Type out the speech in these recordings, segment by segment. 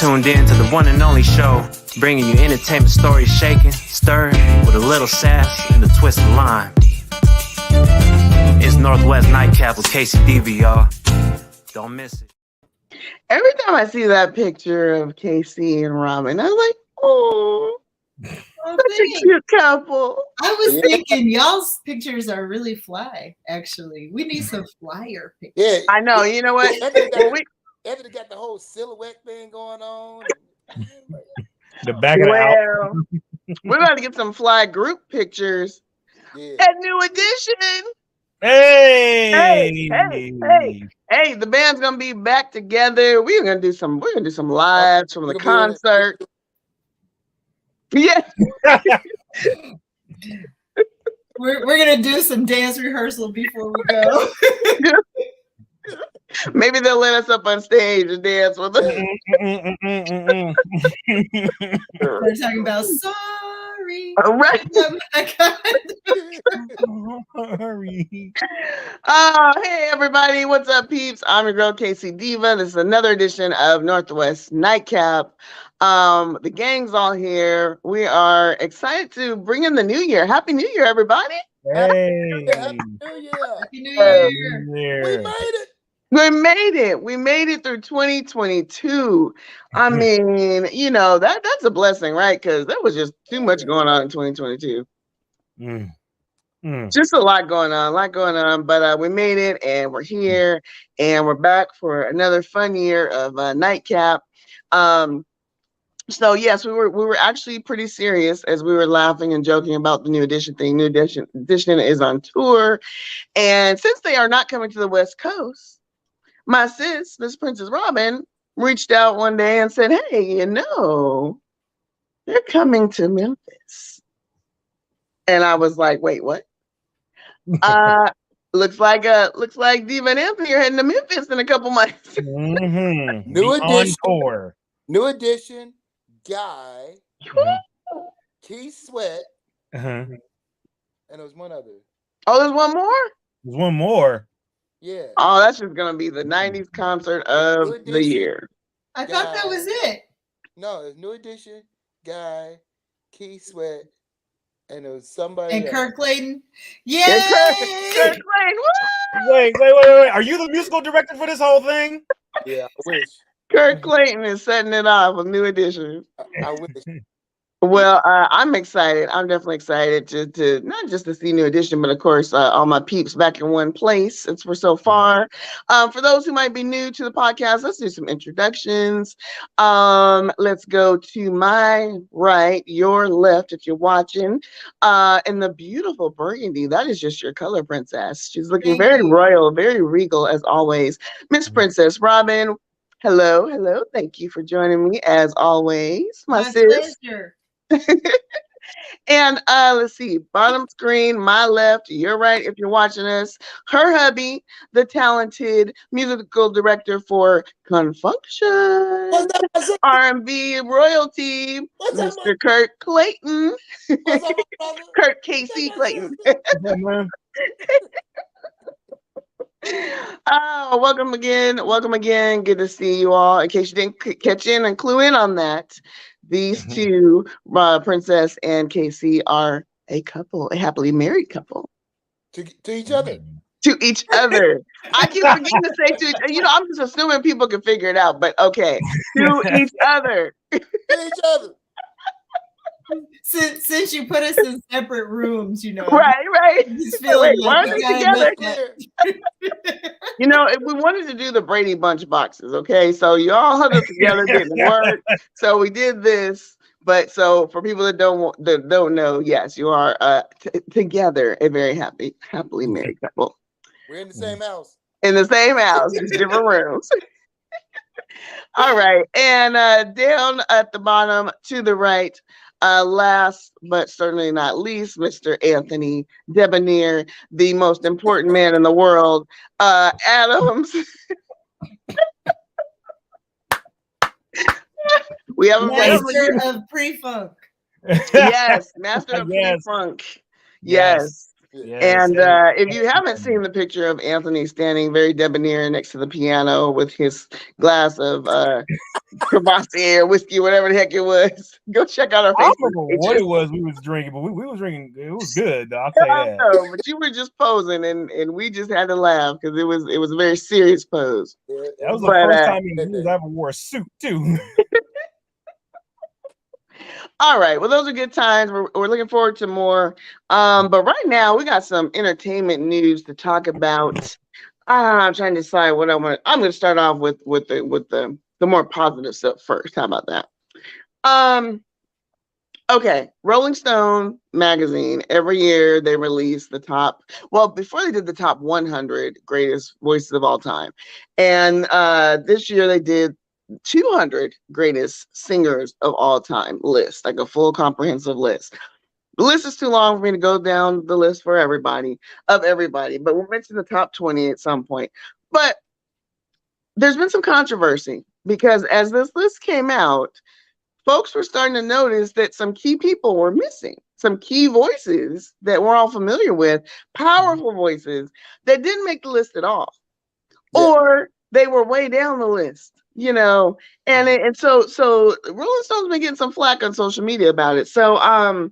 tuned in to the one and only show, bringing you entertainment stories shaken, stirred with a little sass and a twist of lime. It's Northwest Nightcap with K-Cee Deeva, y'all. Don't miss it. Every time I see that picture of K-Cee and Robin, I'm like, oh, such a cute couple. I was thinking y'all's pictures are really fly, actually. We need some flyer pictures. Yeah, I know. You know what? Anthony got the whole silhouette thing going on. The back of the album. We're about to get some fly group pictures. Yeah. At New Edition. Hey, Hey, the band's gonna be back together. We're gonna do some lives from the concert. Yeah. We're gonna do some dance rehearsal before we go. Maybe they'll let us up on stage and dance with us. They're talking about sorry. All right. Oh my God. Sorry. Hey everybody, what's up, peeps? I'm your girl K-Cee Deeva. This is another edition of Northwest Nightcap. The gang's all here. We are excited to bring in the new year. Happy New Year, everybody. Hey. Happy New Year. Happy New Year. We made it. We made it through 2022. I mean, you know, that's a blessing, right? Because there was just too much going on in 2022. Just a lot going on, but we made it, and we're here, and we're back for another fun year of Nightcap. So yes, we were actually pretty serious as we were laughing and joking about the New Edition thing. New Edition is on tour, and since they are not coming to the West Coast, my sis, Miss Princess Robin, reached out one day and said, "Hey, you know, they're coming to Memphis." And I was like, "Wait, what?" Looks like Deeva and Anthony are heading to Memphis in a couple months. New Edition. Encore. New Edition. Guy. Key Sweat. And there was one other. Oh, there's one more? There's one more. Yeah. Oh, that's just gonna be the 90s concert of the year. I thought that was it. No, it's New Edition, Guy, Key Sweat, and there was somebody And else. Kirk Clayton. Yay! Kirk Clayton, Wait. Are you the musical director for this whole thing? Yeah, I wish. Kirk Clayton is setting it off with New Edition. I wish. Well, I'm excited. I'm definitely excited to not just to see New Edition, but of course, all my peeps back in one place since we're so far. For those who might be new to the podcast, let's do some introductions. Let's go to my right, your left, if you're watching, in the beautiful burgundy. That is just your color, princess. She's looking very royal, very regal as always. Miss Princess Robin. Hello. Thank you for joining me as always, my sis. Pleasure. And let's see, bottom screen, my left, your right if you're watching us. Her hubby, the talented musical director for Confunction, R&B royalty, Mr. Kirk Clayton. Kirk K-Cee Clayton. Oh, welcome again. Good to see you all. In case you didn't catch in and clue in on that, these two, Princess and K-Cee, are a couple, a happily married couple. To each other. To each other. I keep forgetting to say to each other. You know, I'm just assuming people can figure it out, but okay. To each other. To each other. Since you put us in separate rooms, you know. Right. Just feeling Why like are we they gotta together? make that. You know, if we wanted to do the Brady Bunch boxes, okay? So you all huddled together, didn't work. So we did this. But so for people that don't know, yes, you are together, a very happily married couple. We're in the same house. In the same house, just different rooms. All right. And down at the bottom to the right, last but certainly not least, Mr. Anthony Debonair, the most important man in the world, Adams. We have a Master of pre-funk. Yes, master of pre-funk. Yes. And if you haven't seen the picture of Anthony standing very debonair next to the piano with his glass of Crevassier whiskey, whatever the heck it was. Go check out our I Facebook don't remember what pages. it was we was drinking, but we was drinking. It was good, though, I'll say I that. know, but you were just posing, and we just had to laugh because it was a very serious pose. That was the But first time in years I ever wore a suit too. all right, well, those are good times. We're looking forward to more. But right now we got some entertainment news to talk about. I'm trying to decide what I want. I'm going to start off with the more positive stuff first. How about that? Okay, Rolling Stone magazine, every year they release the top, well, before they did the top 100 greatest voices of all time. And this year they did 200 greatest singers of all time list, like a full comprehensive list. The list is too long for me to go down the list for everybody, but we'll mention the top 20 at some point. But there's been some controversy because as this list came out, folks were starting to notice that some key people were missing, some key voices that we're all familiar with, powerful voices that didn't make the list at all, or they were way down the list, you know. And so Rolling Stone's been getting some flack on social media about it. So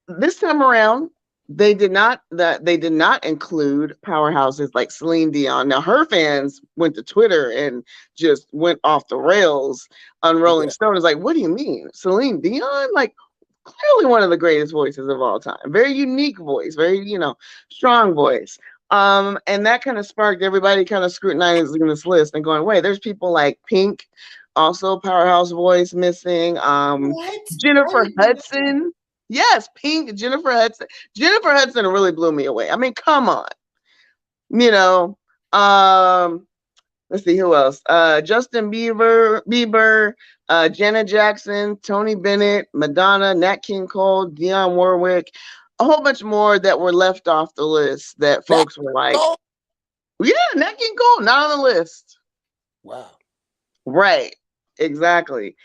this time around, they did not include powerhouses like Celine Dion. Now her fans went to Twitter and just went off the rails on Rolling Stone. It's like, what do you mean, Celine Dion? Like, clearly one of the greatest voices of all time. Very unique voice, very strong voice. And that kind of sparked everybody kind of scrutinizing this list and going, wait, there's people like Pink, also powerhouse voice missing. What? Jennifer Hudson. Yes, Pink, Jennifer Hudson. Jennifer Hudson really blew me away. I mean, come on. Let's see who else. Justin Bieber, Janet Jackson, Tony Bennett, Madonna, Nat King Cole, Dionne Warwick, a whole bunch more that were left off the list that folks were like, yeah, Nat King Cole, not on the list. Wow. Right. Exactly.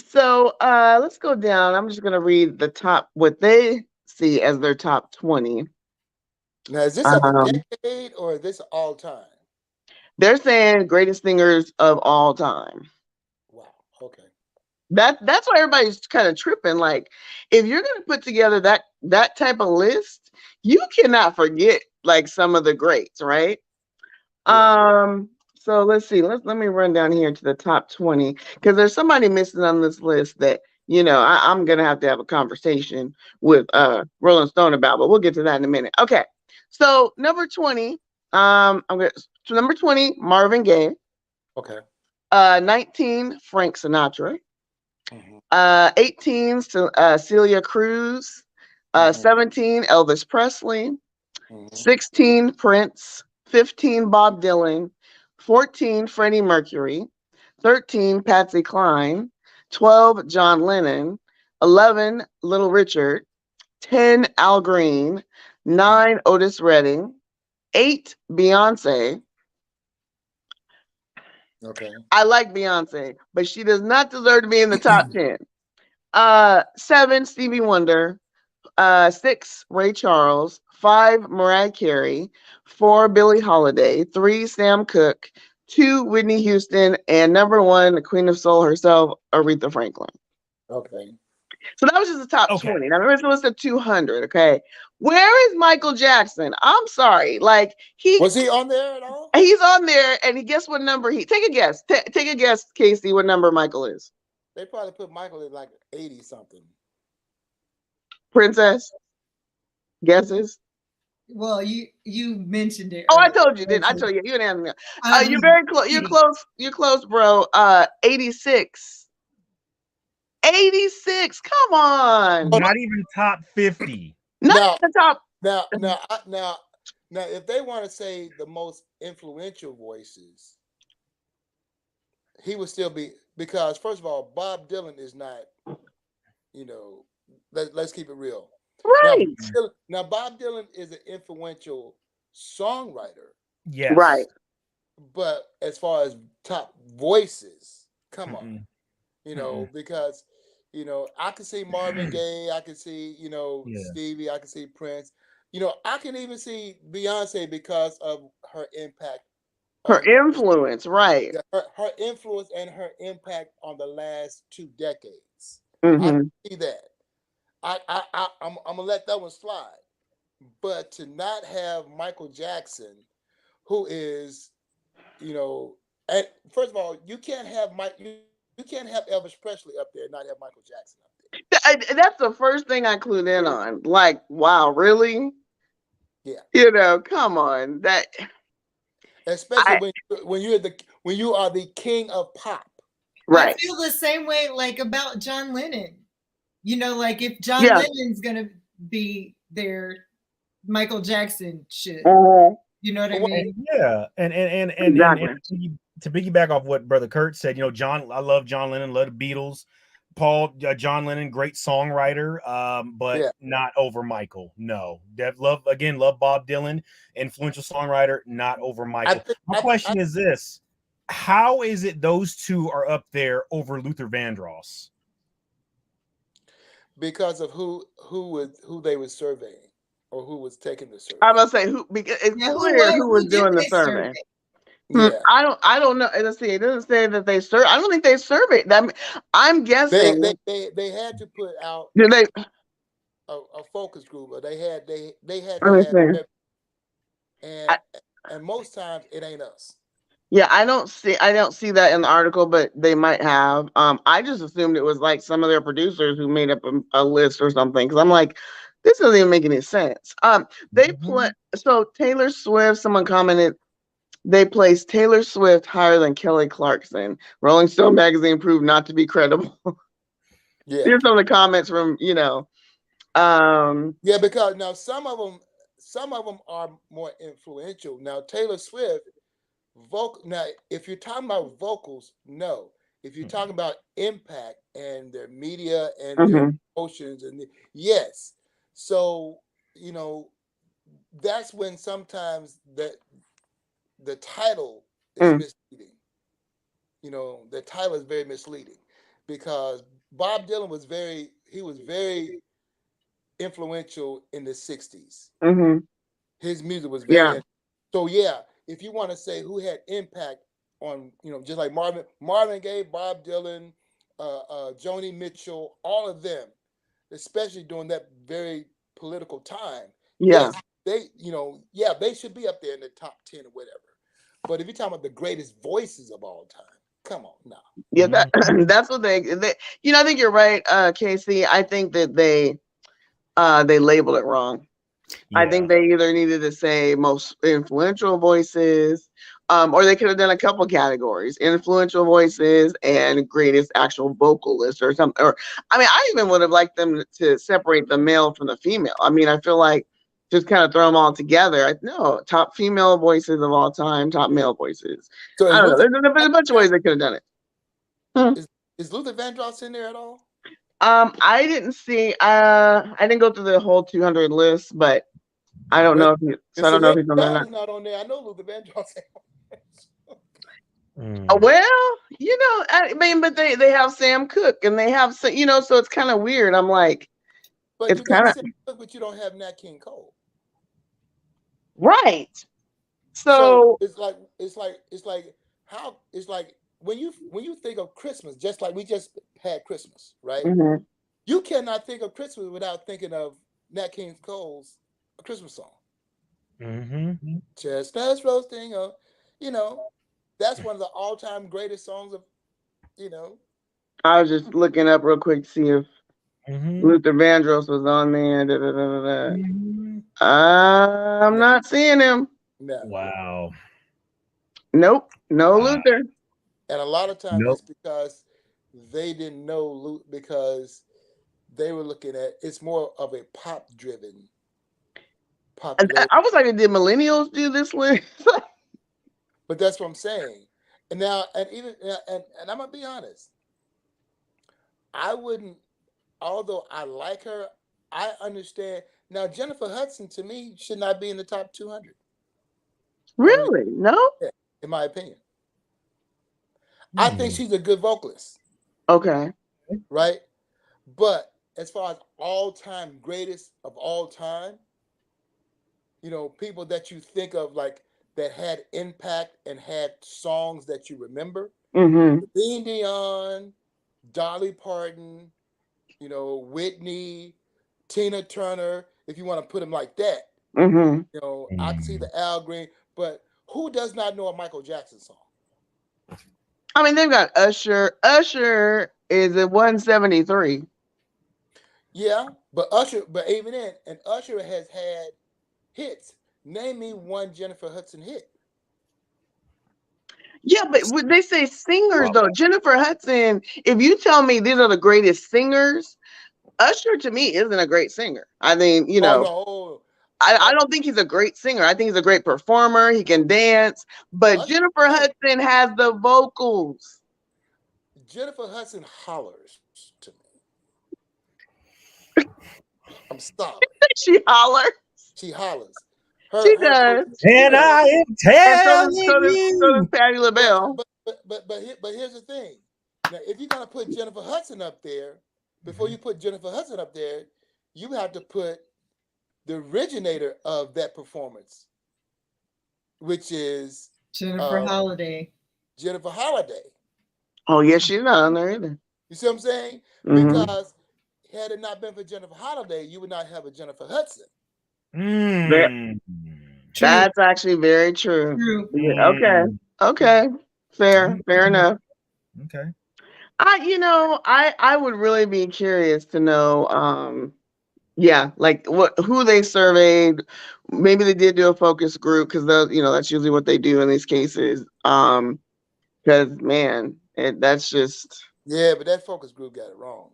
So let's go down. I'm just gonna read the top, what they see as their top 20. Now, is this of a decade or is this all time? They're saying greatest singers of all time. Wow. Okay. That's why everybody's kind of tripping. Like, if you're gonna put together that type of list, you cannot forget like some of the greats, right? Yeah. So let's see. Let me run down here to the top 20 because there's somebody missing on this list that I'm gonna have to have a conversation with Rolling Stone about, but we'll get to that in a minute. Okay, so number 20, number 20, Marvin Gaye. Okay. 19, Frank Sinatra. 18, Celia Cruz. 17, Elvis Presley. 16, Prince. 15, Bob Dylan. 14, Freddie Mercury. 13, Patsy Cline. 12, John Lennon. 11, Little Richard. 10, Al Green. 9, Otis Redding. 8, Beyonce. Okay. I like Beyonce, but she does not deserve to be in the top 10. 7, Stevie Wonder. 6, Ray Charles. 5, Mariah Carey. 4, Billie Holiday. 3, Sam Cooke. 2, Whitney Houston. And number 1, the Queen of Soul herself, Aretha Franklin. Okay. So that was just the top 20. Now remember, it's a 200. Okay. Where is Michael Jackson? I'm sorry. Like, was he on there at all? He's on there, and guess what number take a guess. Take a guess, K-Cee, what number Michael is. They probably put Michael at like 80 something. Princess? Guesses? Well, you mentioned it. Oh, I told you, didn't I? Told you. You didn't answer me. You're very close. You're close. You're close, bro. 86. 86. Come on. Not even top 50. Not the top. Now, if they want to say the most influential voices, he would still be, because first of all, Bob Dylan is not, let's keep it real. Right. Now, Bob Dylan is an influential songwriter. Yes. Right. But as far as top voices, come on. Because, I can see Marvin Gaye, I can see, Stevie, I can see Prince. I can even see Beyonce because of her impact Her influence, right? Her influence and her impact on the last 2 decades. Mm-hmm. I see that. I'm gonna let that one slide. But to not have Michael Jackson, who is, and first of all, you can't have you can't have Elvis Presley up there and not have Michael Jackson up there. That's the first thing I clued in on. Like, wow, really? Yeah. Come on. That especially when you are the king of pop. Right. I feel the same way like about John Lennon. Like if John Lennon's gonna be there, Michael Jackson should. You know what I mean? Yeah, and exactly. and to piggyback off what Brother Kurt said, John, I love John Lennon, love the Beatles. John Lennon, great songwriter, but not over Michael. No, love Bob Dylan, influential songwriter, not over Michael. My question is this: how is it those two are up there over Luther Vandross? Because of who they were surveying, or who was taking the survey. I must say because it's clear who was doing the survey. Yeah. I don't know. Let's see. It doesn't say that they surveyed. I don't think they surveyed them. I'm guessing they had to put out a focus group, or they had to have, and most times it ain't us. Yeah, I don't see that in the article, but they might have. I just assumed it was like some of their producers who made up a list or something. Because I'm like, this doesn't even make any sense. They so Taylor Swift. Someone commented they placed Taylor Swift higher than Kelly Clarkson. Rolling Stone magazine proved not to be credible. Yeah, here's some of the comments from yeah, because now some of them are more influential. Now Taylor Swift. Now, if you're talking about vocals, no. If you're talking about impact and their media and their emotions, yes. So that's when sometimes the title is misleading. The title is very misleading because Bob Dylan was very influential in the 60s. His music was very so yeah. If you want to say who had impact on, just like Marvin Gaye, Bob Dylan, Joni Mitchell, all of them, especially during that very political time. Yeah. Yes, they should be up there in the top 10 or whatever. But if you're talking about the greatest voices of all time, come on, no. Yeah, that's what they I think you're right, K-Cee. I think that they labeled it wrong. Yeah. I think they either needed to say most influential voices, or they could have done a couple categories: influential voices and greatest actual vocalist, or something. Or I even would have liked them to separate the male from the female. I feel like just kind of throw them all together. No, top female voices of all time, top male voices. So I don't know. There's a bunch of ways they could have done it. Is Luther Vandross in there at all? I didn't see. I didn't go through the whole 200 list, but I don't know if he's on there. Not on there. I know Luther Vandross. Well, but they have Sam Cooke and they have so it's kind of weird. I'm like, but it's kind of, but you don't have Nat King Cole, right? So it's like how it's like when you think of Christmas, just like we just had Christmas, right? You cannot think of Christmas without thinking of Nat King Cole's Christmas song. Chestnuts roasting, that's one of the all-time greatest songs of, I was just looking up real quick to see if Luther Vandross was on there. I'm not seeing him. No. Wow. Nope. No Luther. And a lot of times it's because they didn't know because they were looking at it's more of a pop-driven population. I was like, did millennials do this list? But that's what I'm saying. And now, and I'm gonna be honest. I wouldn't, although I like her, I understand. Now, Jennifer Hudson to me should not be in the top 200. Really? No? Yeah, in my opinion. I think she's a good vocalist. Okay. Right? But as far as all-time greatest of all time, people that you think of like that had impact and had songs that you remember. Mm-hmm. Celine Dion, Dolly Parton, Whitney, Tina Turner, if you want to put them like that. Mm-hmm. I can see the Al Green, but who does not know a Michael Jackson song? I mean, they've got Usher. Usher is at 173. Yeah, but even then, and Usher has had hits. Name me one Jennifer Hudson hit. Yeah, but they say singers though. Jennifer Hudson, if you tell me these are the greatest singers, Usher to me isn't a great singer. I think, I don't think he's a great singer. I think he's a great performer. He can dance, but Usher, Jennifer Hudson has the vocals. Jennifer Hudson hollers to me. I'm sorry. She hollers. She hollers. She does. And I am telling you. So does Patti LaBelle. But here's the thing. Now, if you're gonna put Jennifer Hudson up there, before you put Jennifer Hudson up there, you have to put the originator of that performance, which is Jennifer Holiday. Jennifer Holiday. Oh, yeah, she's not on there either. You see what I'm saying? Mm-hmm. Because had it not been for Jennifer Holiday, you would not have a Jennifer Hudson. That's actually very true. Yeah, okay. Fair enough. Okay. I would really be curious to know, like who they surveyed. Maybe they did do a focus group because that's usually what they do in these cases. Because man, that's just but that focus group got it wrong.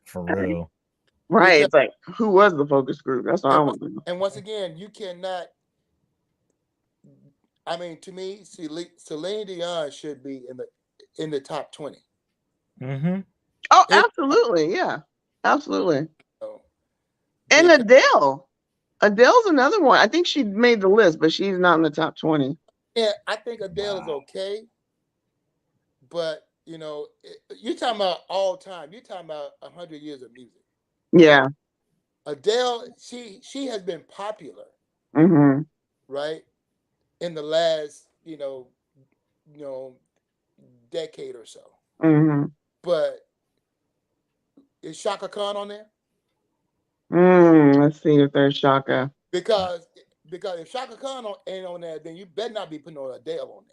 For real. Right. It's like, who was the focus group? That's what I want to know. And once again, you cannot. I mean, to me, Celine Dion should be in the top 20. Mm-hmm. Oh, absolutely. Yeah, absolutely. And Adele. Adele's another one. I think she made the list, but she's not in the top 20. Yeah, I think Adele is okay. But, you're talking about all time. You're talking about 100 years of music. Yeah. Adele, she has been popular, right, in the last, decade or so. But is Shaka Khan on there? Let's see if there's Shaka. Because if Shaka Khan ain't on there, then you better not be putting on Adele on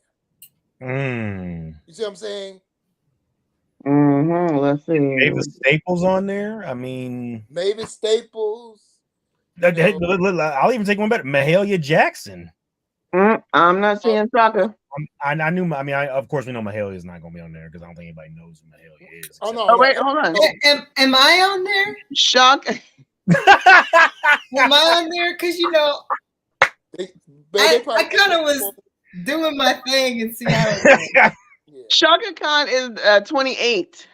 there. You see what I'm saying? Let's see. Mavis Staples on there. I mean, Mavis Staples. I'll even take one better. Mahalia Jackson. I'm not seeing Shaka. Of course, we know Mahalia is not going to be on there because I don't think anybody knows who Mahalia is. Oh, wait, hold on. Am I on there? Shaka. Am I on there? Because I kind of was doing my thing and see how it goes. Shaka Khan is 28.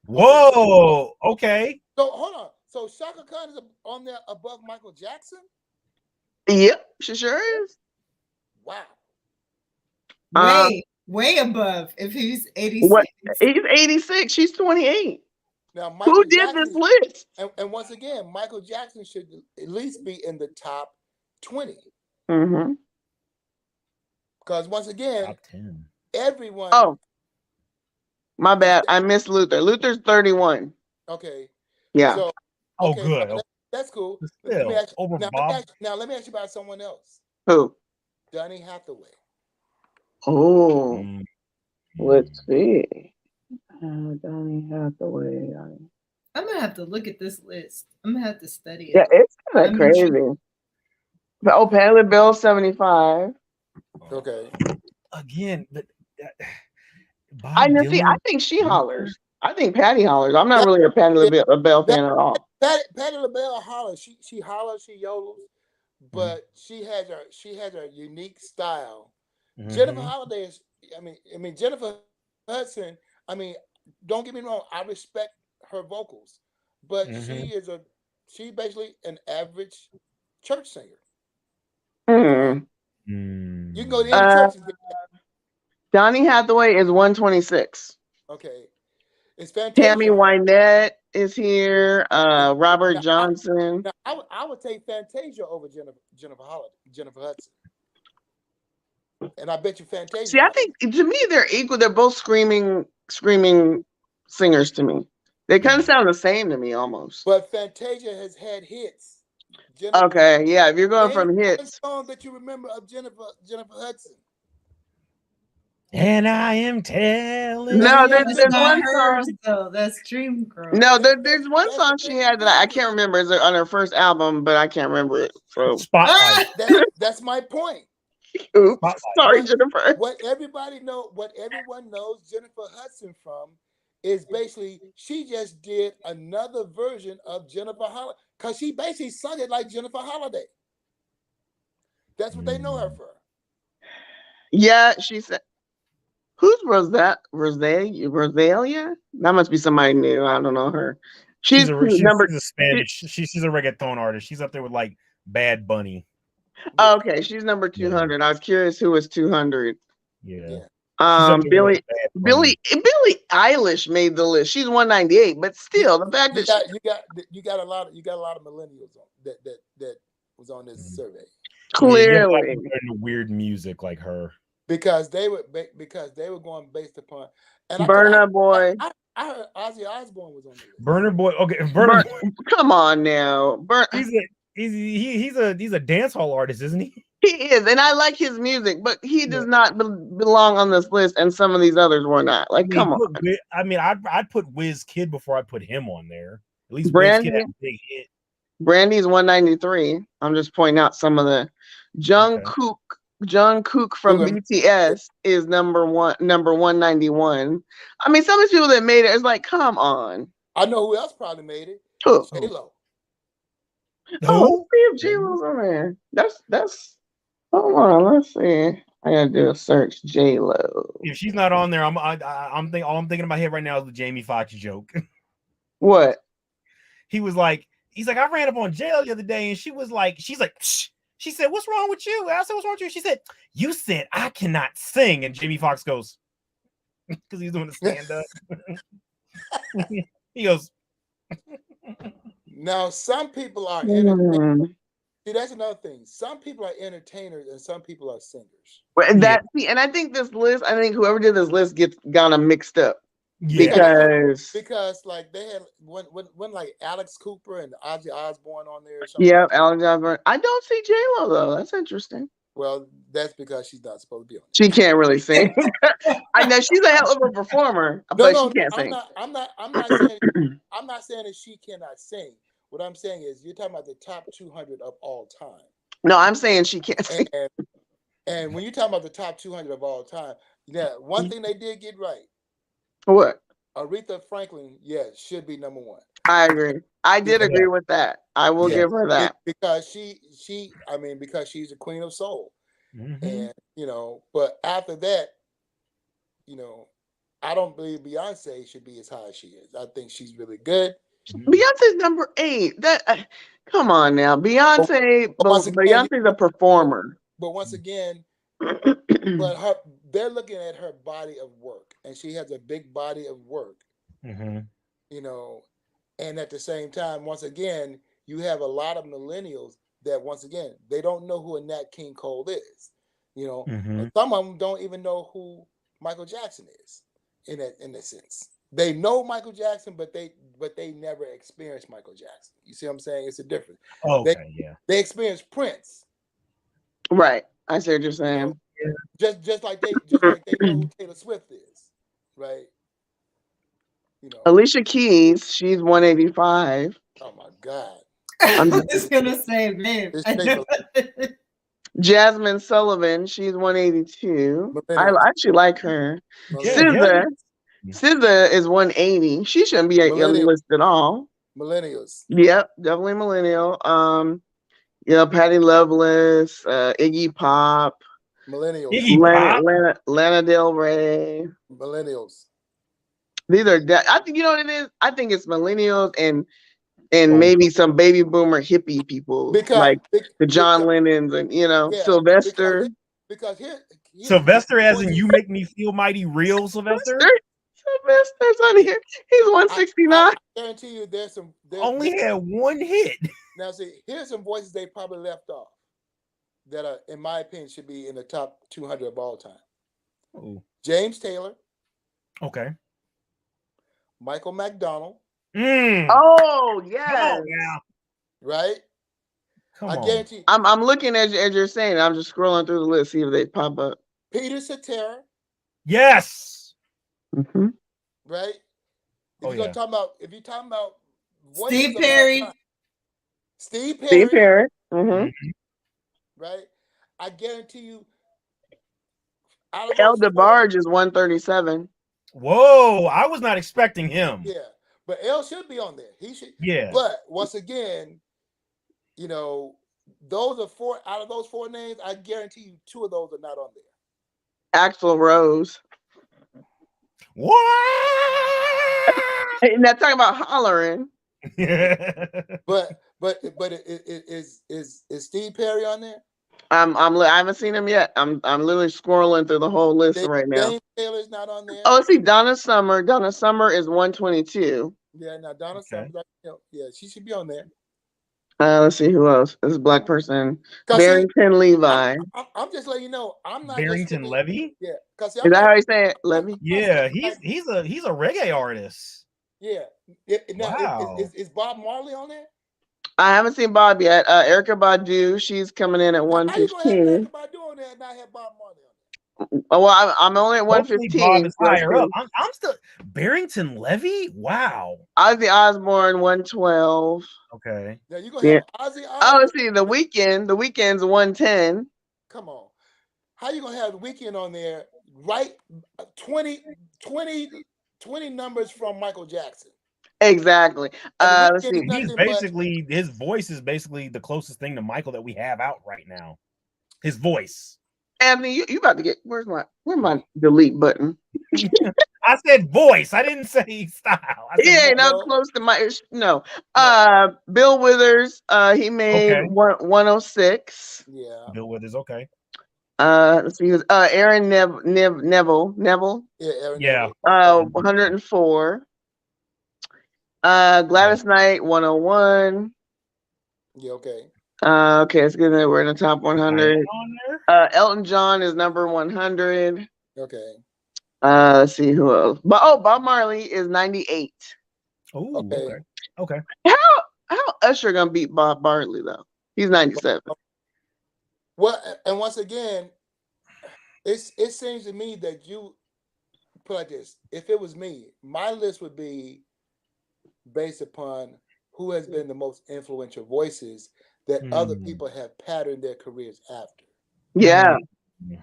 Whoa. Okay. So hold on. So Shaka Khan is on there above Michael Jackson? Yep, she sure is. Wow. Way above. If he's 86. He's 86. She's 28. Now, Michael who did this list? And once again, Michael Jackson should at least be in the top 20. Because once again, top 10. Everyone. Oh, my bad. I missed Luther. Luther's 31. Okay. Yeah. So, good. That's cool. Still, let me ask you about someone else. Who? Donny Hathaway. Oh, let's see. Donny Hathaway. I'm gonna have to look at this list. I'm gonna have to study it. Yeah, it's kind of crazy. Oh, Patti LaBelle 75. Okay. Again, I think she hollers. I think Patti hollers. I'm not really a Patti LaBelle fan at all. Patti LaBelle hollers. She hollers. She yodels, but she has her unique style. Jennifer Holiday is. I mean Jennifer Hudson. Don't get me wrong. I respect her vocals, but she's basically an average church singer. You can go to any church and get that. Donny Hathaway is 126. Okay. It's fantastic. Tammy Wynette is here. Robert Johnson. I would take Fantasia over Jennifer Hudson. And I bet you Fantasia. See, I think to me they're equal. They're both screaming singers to me. They kind of sound the same to me almost. But Fantasia has had hits. Okay, yeah. If you're going from hits, one song that you remember of Jennifer Hudson. And I am telling. No, there's one hers, song. though. That's Dream Girl. No, there's one song she had that I can't remember. It's on her first album, but I can't remember it. So Spotlight. That's my point. Oops, sorry, Jennifer. What everyone knows Jennifer Hudson from is basically she just did another version of Jennifer Holiday because she basically sung it like Jennifer Holiday. That's what they know her for. Yeah, she said. Who's Rosalia? That must be somebody new. I don't know her. She's a Spanish. She's a reggaeton artist. She's up there with like Bad Bunny. Okay, she's number 200. Yeah. I was curious who was 200. Yeah. Billie Eilish made the list. She's 198, but still, the fact that you got a lot of millennials that was on this survey. Clearly, weird music like her. Because they were going based upon Burna Boy. I heard Ozzy Osbourne was on the list. Burna Boy. Okay, come on now. He's a dance hall artist, isn't he? He is, and I like his music, but he does not belong on this list, and some of these others were not. Like, come on. I'd put Wiz Kid before I put him on there. At least Brandy, Wiz Kid had a big hit. Brandy's 193. I'm just pointing out some of the Jungkook from BTS is number 191. I mean, some of the people that made it is like, come on. I know who else probably made it. Who? J-Lo. Oh, see if J-Lo's on there. That's. Hold on, let's see. I gotta do a search. J-Lo. If she's not on there, all I'm thinking in my head right now is the Jamie Foxx joke. What? He's like, I ran up on J-Lo the other day, and she's like, Shh. She said, "What's wrong with you?" I said, "What's wrong with you?" She said, "You said I cannot sing." And Jamie Foxx goes, because he's doing the stand up. He goes. Now, some people are entertainers. See, that's another thing. Some people are entertainers and some people are singers. And I think this list, whoever did this list got them mixed up. Yeah. Because like they had when like Alex Cooper and Ozzy Osbourne on there or something. Yeah, Alex Osbourne. I don't see J-Lo though. That's interesting. Well, that's because she's not supposed to be on there. She can't really sing. I know she's a hell of a performer, but she can't sing. I'm not saying that she cannot sing. What I'm saying is you're talking about the top 200 of all time. No, I'm saying she can't sing. And when you're talking about the top 200 of all time, one thing they did get right. What? Aretha Franklin, should be number 1. I agree. I did agree with that. I will give her that. Because because she's the queen of soul. Mm-hmm. And, but after that, I don't believe Beyonce should be as high as she is. I think she's really good. Beyonce's number 8. Come on now. Beyonce's a performer. But once again, they're looking at her body of work, and she has a big body of work. Mm-hmm. And at the same time, once again, you have a lot of millennials that, once again, they don't know who a Nat King Cole is. Mm-hmm. Some of them don't even know who Michael Jackson is. In that sense, they know Michael Jackson, but they never experienced Michael Jackson. You see what I'm saying? It's a difference. They experienced Prince. Right. I see what you're saying. Just like they know who Taylor Swift is, right? Alicia Keys, she's 185. Oh my God! I'm just gonna say, man. Jasmine Sullivan, she's 182. I actually like her. SZA is 180. She shouldn't be on the list at all. Millennials. Yep, definitely millennial. Patti Loveless, Iggy Pop. Millennials. Lana Del Rey. Millennials. These are I think you know what it is? I think it's millennials and maybe some baby boomer hippie people the John Lennons and Sylvester. Because Sylvester, as in You Make Me Feel Mighty Real, Sylvester. Sylvester's on here. He's 169. I guarantee you, there's some. Only had one hit. Now, see, here's some voices they probably left off. that are, in my opinion, should be in the top 200 of all time. Ooh. James Taylor. Okay. Michael McDonald. Oh, yes. Yeah. Right? Come on. Guarantee. I'm looking as you're saying. I'm just scrolling through the list, see if they pop up. Peter Cetera. Yes. Mm-hmm. Right? If you're talking about Steve Perry. Steve Perry. Steve Perry. Mm-hmm. Right? I guarantee you. El DeBarge is 137. Whoa, I was not expecting him. Yeah, but El should be on there. He should. Yeah. But once again, you know, those are four out of those four names. I guarantee you, two of those are not on there. Axl Rose. What? Hey, now talking about hollering. but is Steve Perry on there? I haven't seen him yet. I'm literally scrolling through the whole list right now. James Taylor's not on there. Oh, see, Donna Summer. Donna Summer is 122. Yeah, now Donna Summer. Yeah, she should be on there. Let's see who else. This is a black person. Barrington Levi. I'm just letting you know. I'm not Barrington Levy. Yeah, because is that how you say it, Levy? Yeah, he's a reggae artist. Yeah. Now, is Bob Marley on there? I haven't seen Bob yet. Erica Badu, she's coming in at 115. How you gonna have Erica Badu on there and not have Bob Marley on there? Oh, well, I'm only at 115. Bob is higher up. I'm still Barrington Levy. Wow. Ozzy Osbourne 112. Okay. Now you gonna have Ozzy Osbourne. Oh, let's see, The Weeknd. The Weeknd's 110. Come on. How you gonna have The Weeknd on there? Right, 20 numbers from Michael Jackson. Exactly. Let's see. He's basically his voice is basically the closest thing to Michael that we have out right now. His voice. Anthony, you about to get where's my delete button? I said voice. I didn't say style. No, close to my no. Bill Withers, he made 106. Yeah. Bill Withers, okay. Let's see, Aaron Neville. Yeah, Aaron Neville. 104. Gladys Knight, 101. Yeah, okay. Okay, it's good that we're in the top 100. Elton John is number 100. Okay. Let's see who else. Bob Marley is 98. Oh, okay. How Usher gonna beat Bob Marley though? He's 97. Well, and once again, it seems to me that you put like this. If it was me, my list would be based upon who has been the most influential voices that other people have patterned their careers after. Yeah.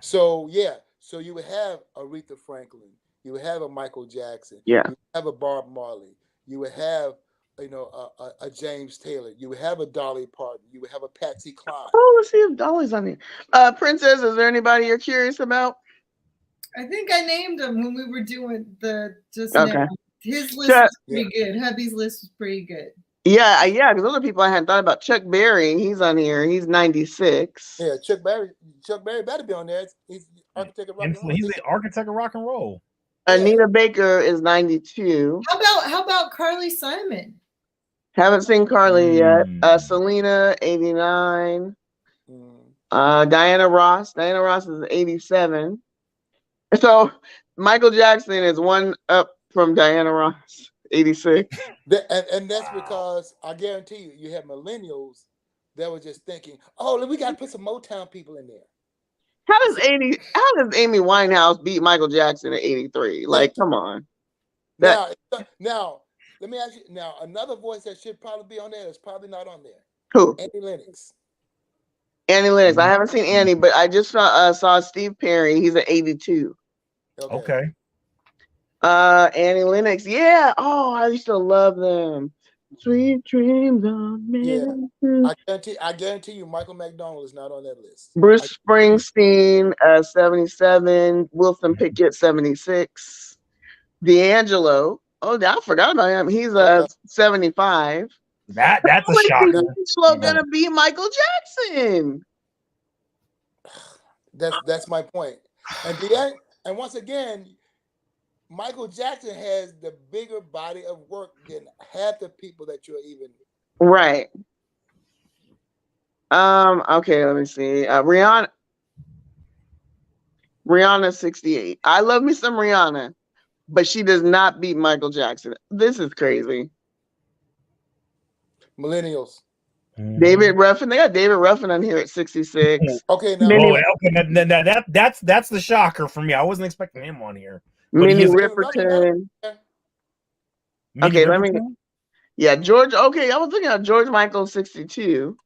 So you would have Aretha Franklin, you would have a Michael Jackson, yeah, you would have a Bob Marley, you would have a James Taylor, you would have a Dolly Parton, you would have a Patsy Cline. Oh, let's see if Dolly's on here. Princess, is there anybody you're curious about? I think I named him when we were doing the okay. now. His list was pretty good. Hubby's list was pretty good. Yeah, because other people I hadn't thought about. Chuck Berry, he's on here. He's 96. Yeah, Chuck Berry better be on there. He's the architect of rock and roll. He's the architect of rock and roll. Anita Baker is 92. How about Carly Simon? Haven't seen Carly yet. Selena, 89. Diana Ross. Diana Ross is 87. So Michael Jackson is one up from Diana Ross, 86. And that's because I guarantee you have millennials that were just thinking, oh, we got to put some Motown people in there. How does Amy Winehouse beat Michael Jackson at 83? Like, come on. Now, let me ask you. Now, another voice that should probably be on there is probably not on there. Who? Annie Lennox. Annie Lennox. I haven't seen Annie, but I just saw Steve Perry. He's at 82. Okay. Annie Lennox. Yeah. Oh, I used to love them. Sweet dreams of men. Yeah. I guarantee you, Michael McDonald is not on that list. Bruce Springsteen, 77. Wilson Pickett, 76. D'Angelo. Oh, I forgot about him. He's 75. That's a shocker. D'Angelo gonna be Michael Jackson. That's my point. And once again, Michael Jackson has the bigger body of work than half the people that you're even right. Okay, let me see. Rihanna 68. I love me some Rihanna, but she does not beat Michael Jackson. This is crazy. Millennials. David Ruffin. They got David Ruffin on here at 66. Okay, now that's the shocker for me. I wasn't expecting him on here. Minnie Riperton. Okay, let me. Yeah, George. Okay, I was looking at George Michael 62.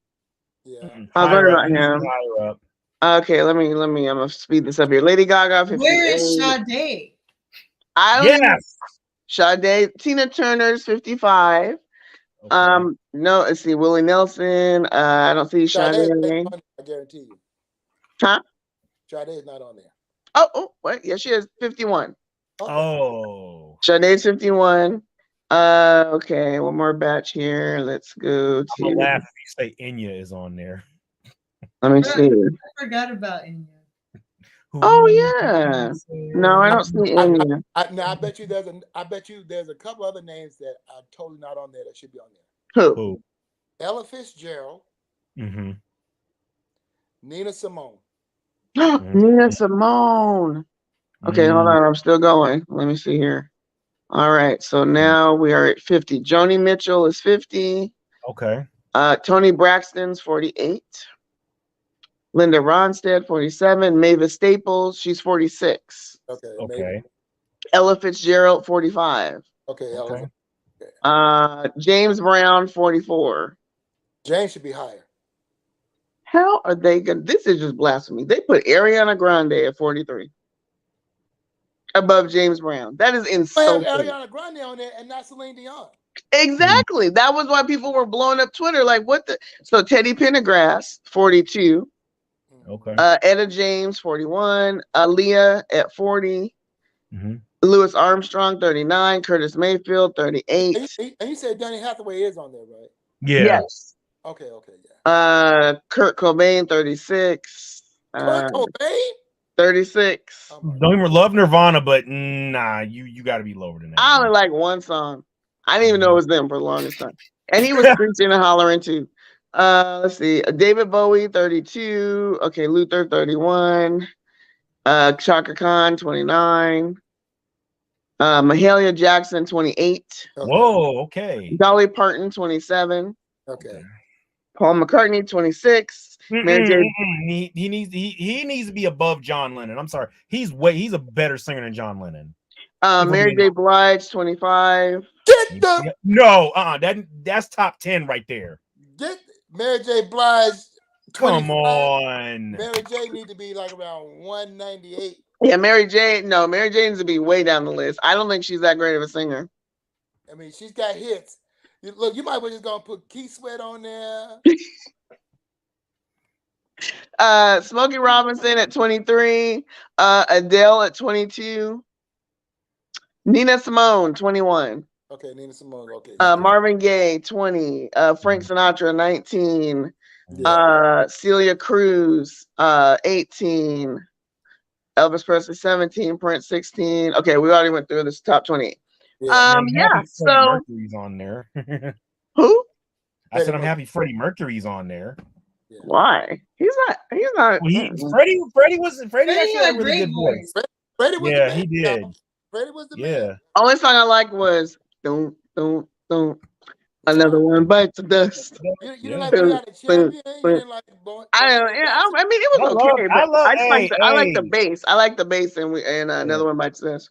Yeah, I was learning about him. Okay, let me. I'm gonna speed this up here. Lady Gaga 58. Where is Sade? Sade. Tina Turner's 55. Okay. No, let's see. Willie Nelson. I don't see Sade. I guarantee you. Huh? Sade is not on there. Oh, what? Yeah, she has 51. Oh. Sade's 51. Okay, one more batch here. Let's go to. I'm gonna laugh if you say Enya is on there. Let me see. I forgot about Enya. Oh yeah. No, I don't see Enya. I bet you there's a couple other names that are totally not on there that should be on there. Who? Ella Fitzgerald. Mm-hmm. Nina Simone. Nina Simone. Okay, hold on. I'm still going. Let me see here. All right. So now we are at 50. Joni Mitchell is 50. Okay. Toni Braxton's 48. Linda Ronstadt, 47. Mavis Staples, she's 46. Okay. Ella Fitzgerald, 45. Okay. James Brown, 44. James should be higher. How are they going to? This is just blasphemy. They put Ariana Grande at 43. Above James Brown. That is insulting. I have Ariana Grande on there and not Celine Dion. Exactly. That was why people were blowing up Twitter. Like, what the? So Teddy Pendergrass, 42. Okay. Etta James, 41. Aaliyah at 40. Louis Armstrong, 39. Curtis Mayfield, 38. And you said Donny Hathaway is on there, right? Yeah. Yes. Okay, yeah. Kurt Cobain, 36. Kurt Cobain? 36. Don't even love Nirvana, but nah, you got to be lower than that. I only like one song. I didn't even know it was them for the longest time. And he was screeching and hollering too. Let's see. David Bowie, 32. Okay, Luther, 31. Chaka Khan, 29. Mahalia Jackson, 28. Whoa, okay. Dolly Parton, 27. Okay. Paul McCartney, 26. Mary J. He needs to be above John Lennon. I'm sorry. He's a better singer than John Lennon. Mary J. Blige, 25. That's top 10 right there. Get Mary J. Blige. 25. Come on. Mary J. need to be like around 198. Yeah, Mary J. Needs to be way down the list. I don't think she's that great of a singer. I mean, she's got hits. Look, you might well just gonna put Keith Sweat on there. Smokey Robinson at 23. Adele at 22. Nina Simone, 21. Okay, Nina Simone. Okay. Marvin Gaye, 20. Frank Sinatra, 19. Celia Cruz, 18. Elvis Presley, 17. Prince, 16. Okay, we already went through this top 20. So Mercury's on there. Who? I said I'm happy Freddie Mercury's on there. Yeah. Why? He's not. Well, Freddie actually had a really good voice. Freddie was he did. Freddie was the man. Only song I liked was don't another one bites the dust. You didn't like We Are the Champion? You didn't like I mean it was okay, but I like the bass. I like the bass and another one bites the dust.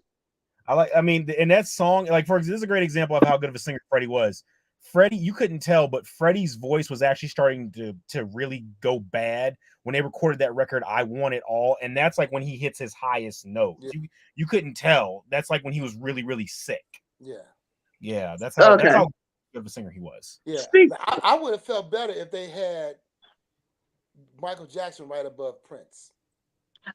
In that song, like for example, this is a great example of how good of a singer Freddie was. Freddie, you couldn't tell, but Freddie's voice was actually starting to really go bad when they recorded that record, I Want It All. And that's like when he hits his highest note. Yeah. You couldn't tell. That's like when he was really, really sick. Yeah. Yeah. That's how good of a singer he was. Yeah. I would have felt better if they had Michael Jackson right above Prince.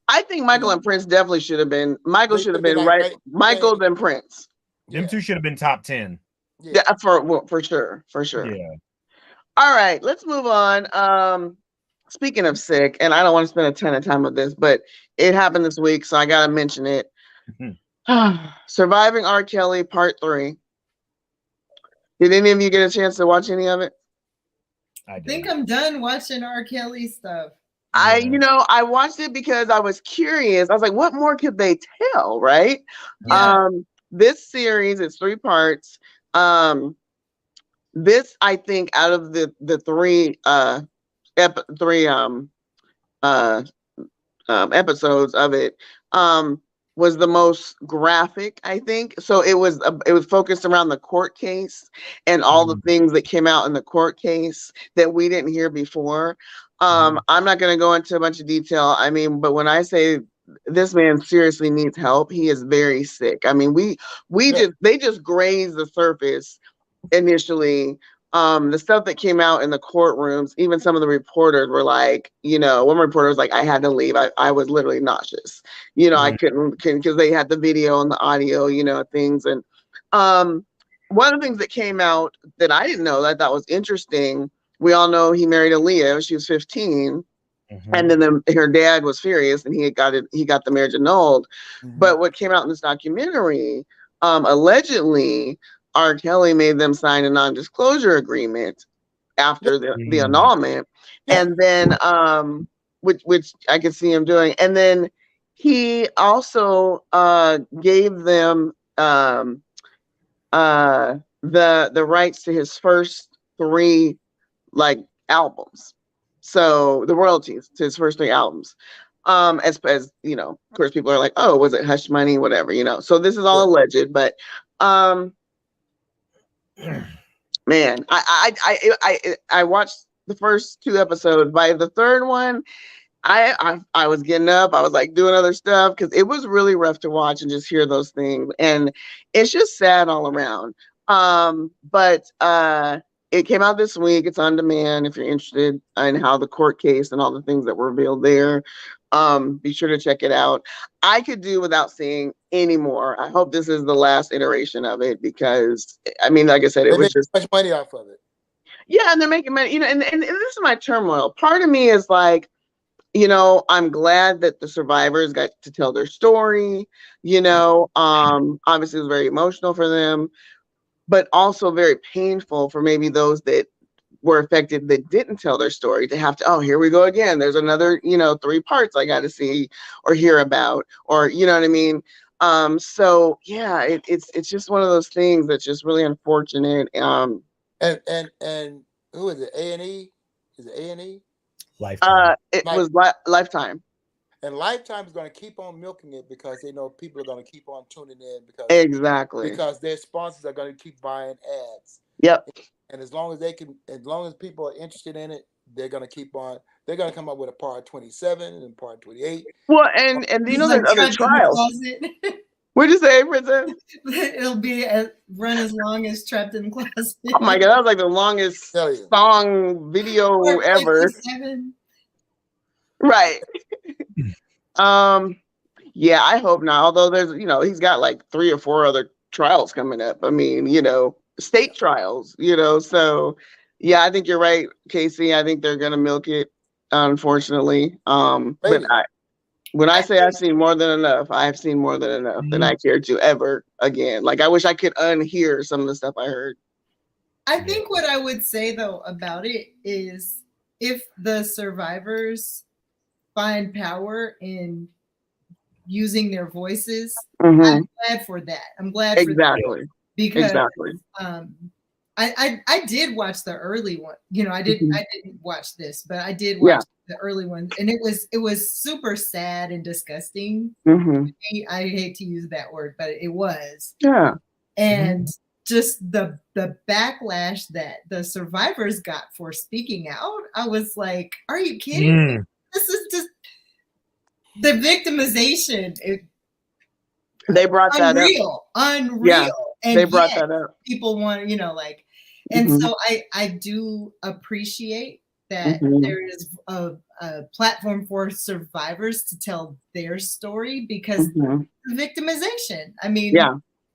I think Michael and Prince definitely should have been. Michael should have been right. Michael then Prince. Them two should have been top 10. Yeah, for sure. Yeah. All right, let's move on. Speaking of sick, and I don't want to spend a ton of time with this, but it happened this week, so I gotta mention it. Surviving R. Kelly Part 3. Did any of you get a chance to watch any of it? I think I'm done watching R. Kelly stuff. I watched it because I was curious. I was like, what more could they tell, right? Yeah. This series is 3 parts. This, I think, out of the 3 episodes of it, was the most graphic, I think. So it was focused around the court case and all the things that came out in the court case that we didn't hear before. I'm not going to go into a bunch of detail. I mean, but when I say this man seriously needs help, he is very sick. I mean, they just grazed the surface initially. The stuff that came out in the courtrooms, even some of the reporters were like, one reporter was like, I had to leave. I was literally nauseous. I couldn't because they had the video and the audio, things. And one of the things that came out that I didn't know that I thought was interesting, we all know he married Aaliyah. She was 15. And then her dad was furious and he got the marriage annulled. But what came out in this documentary, allegedly, R. Kelly made them sign a non-disclosure agreement after the annulment, and then which I could see him doing, and then he also gave them the rights to his first 3 albums, so the royalties to his first 3 albums. As of course, people are like, oh, was it hush money, whatever, so this is all alleged, but man, I watched the first 2 episodes. By the 3rd one, I was getting up. I was like doing other stuff because it was really rough to watch and just hear those things. And it's just sad all around. But it came out this week. It's on demand if you're interested in how the court case and all the things that were revealed there. Be sure to check it out. I could do without seeing any more. I hope this is the last iteration of it because, I mean, like I said, it was just much money off of it. Yeah, and they're making money, and this is my turmoil. Part of me is like, I'm glad that the survivors got to tell their story. Obviously it was very emotional for them, but also very painful for maybe those that were affected that didn't tell their story to have to, oh, here we go again. There's another, 3 parts I got to see or hear about, or, you know what I mean? So yeah, it's just one of those things that's just really unfortunate. And who is it? A&E? Is it A&E? Lifetime. It was Lifetime. And Lifetime is going to keep on milking it because they know people are going to keep on tuning in because their sponsors are going to keep buying ads. Yep. And as long as people are interested in it, they're going to keep on. They're going to come up with a part 27 and part 28. Well, and there's other trials. What'd you say, Princess? It'll be run as long as Trapped in the Closet. Oh my God, that was like the longest song video ever. Right. Yeah, I hope not. Although there's, he's got like 3 or 4 other trials coming up. I mean, state trials, so yeah, I think you're right, K-Cee. I think they're gonna milk it, unfortunately. But when I say I've seen more than enough, I've seen more than enough than I care to ever again. Like I wish I could unhear some of the stuff I heard. I think what I would say though about it is if the survivors find power in using their voices, I'm glad for that. I'm glad for that. Because I did watch the early one. I didn't watch this, but I did watch the early one, and it was super sad and disgusting. I hate to use that word, but it was. Yeah. And just the backlash that the survivors got for speaking out, I was like, are you kidding me? This is just the victimization. They brought that up. Unreal. Yeah, and they brought that up. People want, and so I do appreciate that there is a platform for survivors to tell their story because victimization. I mean,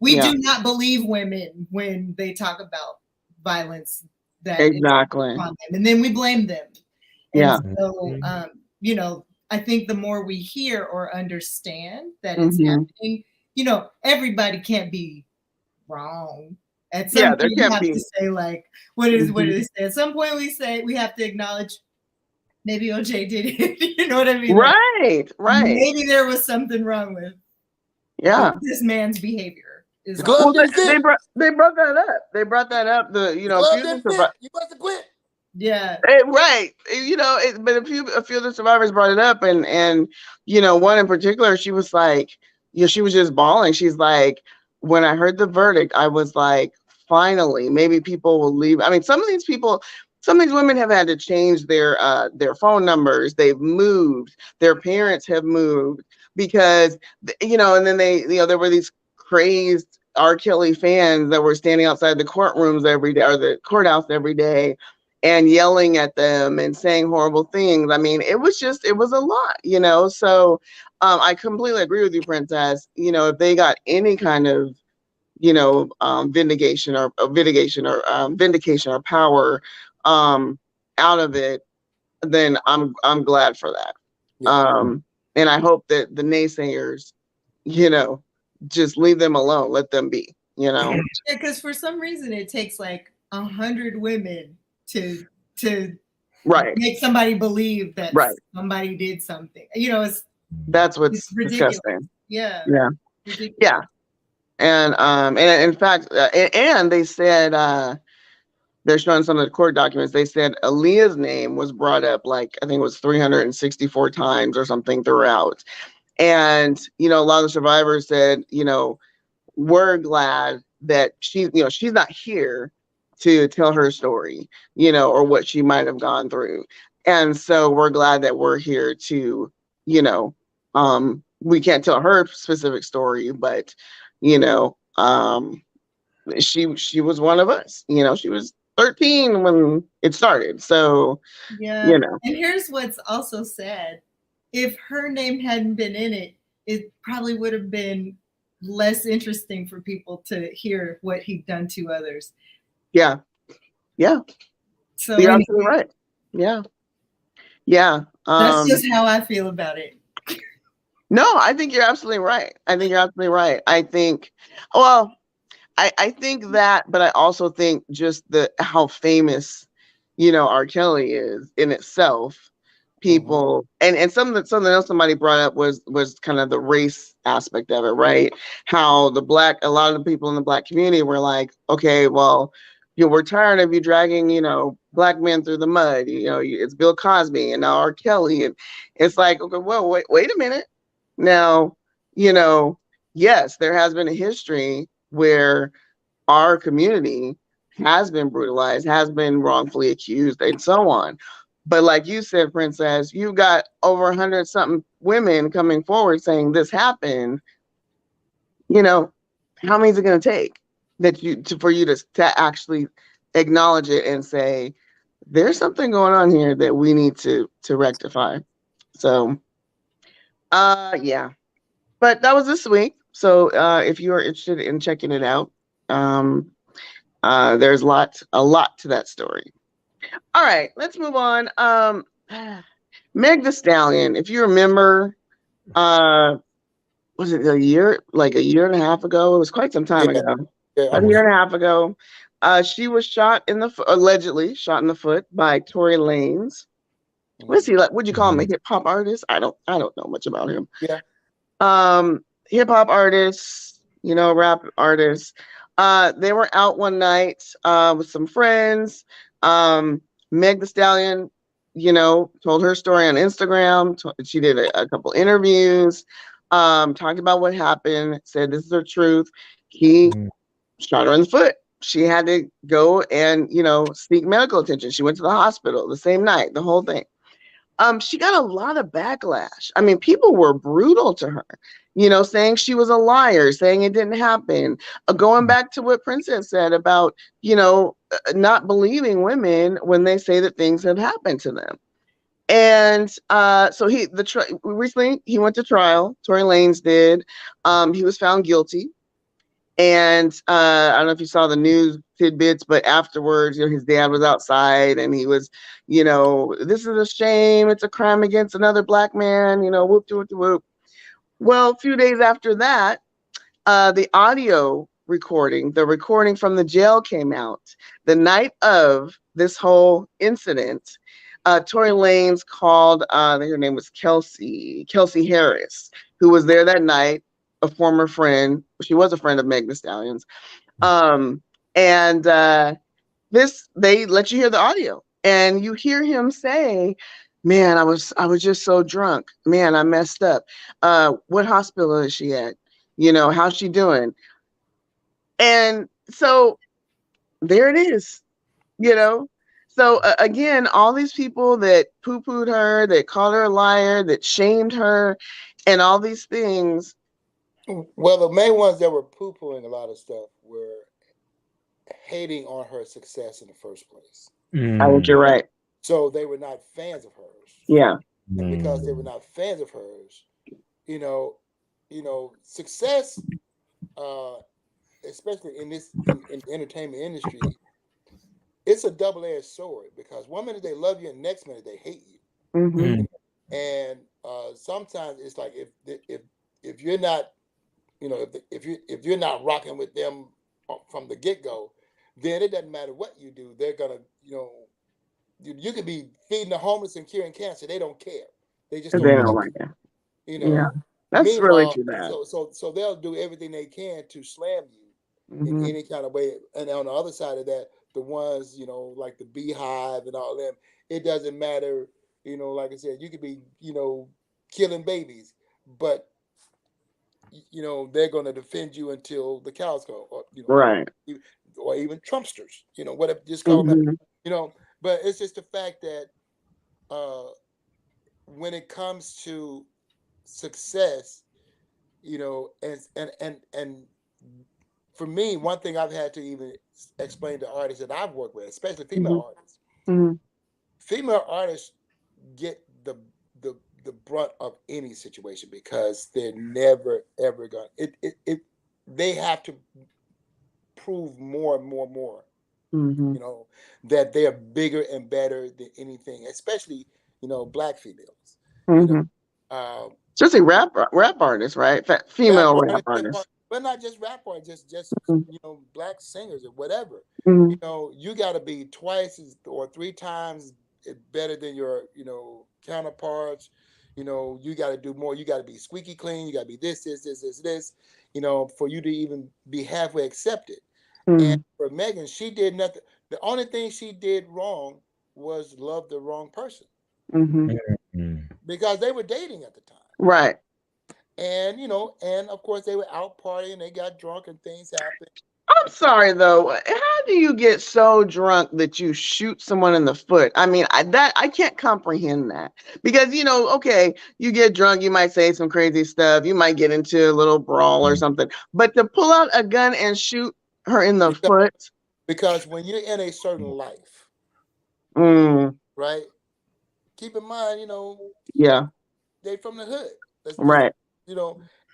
we do not believe women when they talk about violence that is on them, and then we blame them. And so, I think the more we hear or understand that it's happening, everybody can't be wrong. At some point, there you can't have be. to say, like, what do they say? At some point, we have to acknowledge maybe OJ did it. You know what I mean? Right. Maybe there was something wrong with this man's behavior. The glove didn't fit. They brought that up. They brought that up. The glove didn't fit. You must have quit. Yeah. Right. But a few of the survivors brought it up, and one in particular, she was like, she was just bawling. She's like, when I heard the verdict, I was like, finally, maybe people will leave. I mean, some of these women have had to change their phone numbers. They've moved. Their parents have moved because, and then there were these crazed R. Kelly fans that were standing outside the courtrooms every day, or the courthouse every day, and yelling at them and saying horrible things. I mean, it was a lot, So I completely agree with you, Princess. If they got any kind of, vindication or power out of it, then I'm glad for that. Yeah. And I hope that the naysayers, just leave them alone, let them be, Yeah, because for some reason it takes like 100 women to make somebody believe that somebody did something. That's what's it's ridiculous. Disgusting. Yeah. Ridiculous. Yeah. And in fact, and they said they're showing some of the court documents. They said Aaliyah's name was brought up, like, I think it was 364 times or something throughout. And, a lot of the survivors said, we're glad that she's not here to tell her story, or what she might have gone through. And so we're glad that we're here to, we can't tell her specific story, but, she was one of us, she was 13 when it started. So, And here's what's also sad. If her name hadn't been in it, it probably would have been less interesting for people to hear what he'd done to others. Yeah. So you're absolutely right. Yeah. That's just how I feel about it. No, I think you're absolutely right. I think, I think that, but I also think just how famous, R. Kelly is in itself. People and something else somebody brought up was kind of the race aspect of it, right? How a lot of the people in the Black community were like, okay, well, we're tired of you dragging, Black men through the mud. It's Bill Cosby and now R. Kelly, and it's like, okay, well, wait a minute. Now, yes, there has been a history where our community has been brutalized, has been wrongfully accused, and so on. But like you said, Princess, you got over 100 something women coming forward saying this happened. How many is it going to take for you to actually acknowledge it and say there's something going on here that we need to rectify? So, yeah. But that was this week. So if you are interested in checking it out, there's a lot to that story. All right, let's move on. Meg Thee Stallion, if you remember, was it a year and a half ago? It was quite some time ago. A year and a half ago. She was allegedly shot in the foot by Tory Lanez. What's he like? Would you call him a hip hop artist? I don't know much about him. Yeah. Hip hop artist, rap artist. They were out one night with some friends. Meg Thee Stallion, told her story on Instagram. She did a couple interviews, talked about what happened, said this is her truth. He shot her in the foot. She had to go and, seek medical attention. She went to the hospital the same night, the whole thing. She got a lot of backlash. I mean, people were brutal to her, saying she was a liar, saying it didn't happen. Going back to what Princess said about, not believing women when they say that things have happened to them. And so recently he went to trial. Tory Lanez did. He was found guilty. And I don't know if you saw the news tidbits, but afterwards, his dad was outside and he was, this is a shame. It's a crime against another Black man, whoop, whoop, whoop. Well, a few days after that, the audio recording, the recording from the jail came out the night of this whole incident. Tory Lanez called, I think her name was K-Cee Harris, who was there that night, a former friend. She was a friend of Meg Thee Stallion's. And they let you hear the audio, and you hear him say, "Man, I was just so drunk. Man, I messed up. What hospital is she at? How's she doing?" And so there it is. So again, all these people that poo-pooed her, that called her a liar, that shamed her, and all these things. Well, the main ones that were poo-pooing a lot of stuff were hating on her success in the first place. I think you're right. So they were not fans of hers. Yeah. And because they were not fans of hers, success, especially in this in the entertainment industry, it's a double-edged sword, because one minute they love you and next minute they hate you. Mm-hmm. And sometimes it's like if you're not, if you're not rocking with them from the get-go, then it doesn't matter what you do. They're gonna, you could be feeding the homeless and curing cancer. They don't care. They just don't like that. Yeah, that's really too bad. So they'll do everything they can to slam you in any kind of way. And on the other side of that, the ones, like the Beehive and all them, it doesn't matter. Like I said, you could be, killing babies, but they're going to defend you until the cows go, or, right, or even Trumpsters, whatever, just call them, But it's just the fact that when it comes to success, and for me, one thing I've had to even explain to artists that I've worked with, especially female artists, female artists get the brunt of any situation, because they're never ever gonna they have to prove more and more that they are bigger and better than anything, especially black females, especially rap artists, right? Female rap artists, but not just rap artists, just black singers or whatever. You got to be twice or three times better than your counterparts. You got to do more. You got to be squeaky clean. You got to be this, for you to even be halfway accepted. And for Megan, she did nothing. The only thing she did wrong was love the wrong person, because they were dating at the time, right? And and of course they were out partying. They got drunk and things happened. I'm sorry though. How do you get so drunk that you shoot someone in the foot? I mean, I can't comprehend that, because okay, you get drunk, you might say some crazy stuff, you might get into a little brawl or something, but to pull out a gun and shoot her in the foot, because when you're in a certain life, right? Keep in mind, yeah, they from the hood, right?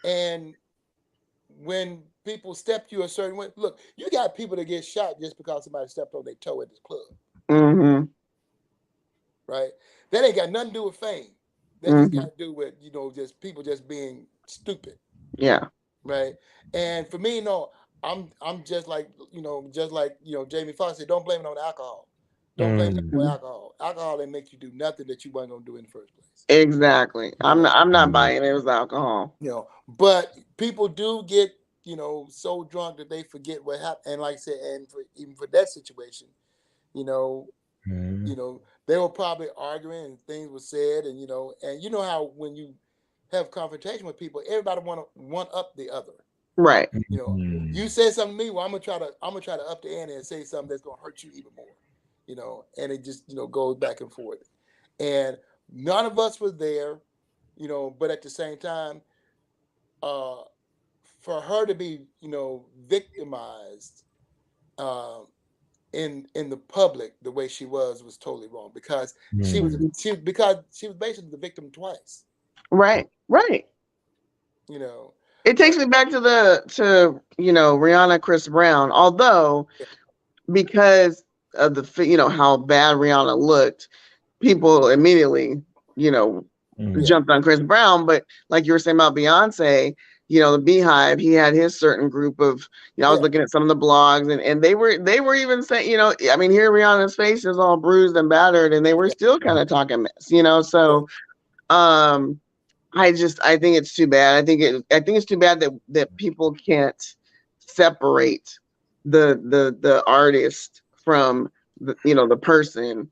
And when people step you a certain way, look, you got people that get shot just because somebody stepped on their toe at this club, right? That ain't got nothing to do with fame. That just got to do with just people just being stupid, right? And for me, no. I'm just like Jamie Foxx said, don't blame it on alcohol. Don't blame it on alcohol. Alcohol didn't make you do nothing that you weren't gonna do in the first place. Exactly. I'm not buying it was alcohol. But people do get so drunk that they forget what happened. And like I said, and even for that situation, they were probably arguing and things were said, and and how when you have confrontation with people, everybody want to one up the other. Right. You said something to me, well, I'm gonna try to up the ante and say something that's gonna hurt you even more. And it just goes back and forth. And none of us was there, but at the same time, for her to be, victimized in the public the way she was totally wrong, because she was basically the victim twice. Right. It takes me back to Rihanna, Chris Brown. Although, because of the how bad Rihanna looked, people immediately jumped on Chris Brown. But like you were saying about Beyonce, the Beehive, he had his certain group of, I was looking at some of the blogs, and they were even saying, I mean, here Rihanna's face is all bruised and battered, and they were still kind of talking mess, so I think it's too bad. I think it's too bad that people can't separate the artist from the person.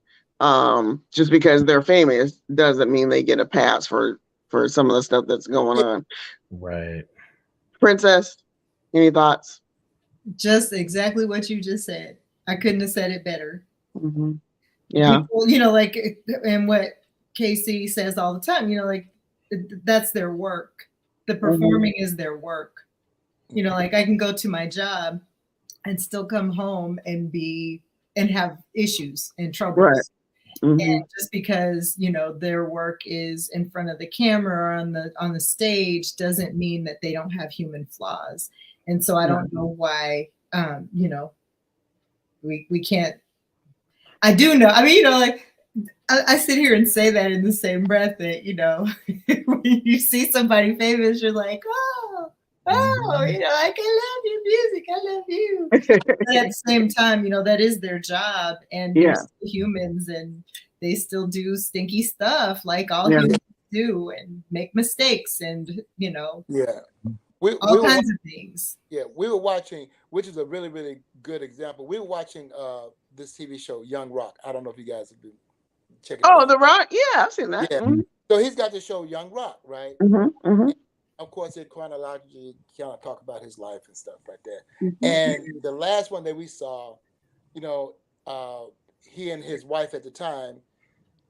Just because they're famous doesn't mean they get a pass for some of the stuff that's going on. Right. Princess, any thoughts? Just exactly what you just said. I couldn't have said it better. Mm-hmm. Yeah. People, like, and what K-Cee says all the time, like, that's their work. The performing is their work. Like, I can go to my job and still come home and have issues and troubles. Right. Mm-hmm. And just because their work is in front of the camera or on the stage doesn't mean that they don't have human flaws. And so I don't know why we can't. I do know. I mean, like, I sit here and say that in the same breath that when you see somebody famous, you're like, oh, I can love your music. I love you. But at the same time, that is their job, and they're still humans, and they still do stinky stuff like all humans do, and make mistakes, and all kinds of things. Yeah, we were watching, which is a really, really good example. We were watching this TV show, Young Rock. I don't know if you guys have been checking it out. The Rock? Yeah, I've seen that. Yeah. Mm-hmm. So he's got the show Young Rock, right? Mm-hmm. Mm-hmm. Of course, it chronologically kind of talk about his life and stuff like that. Mm-hmm. And the last one that we saw, he and his wife at the time,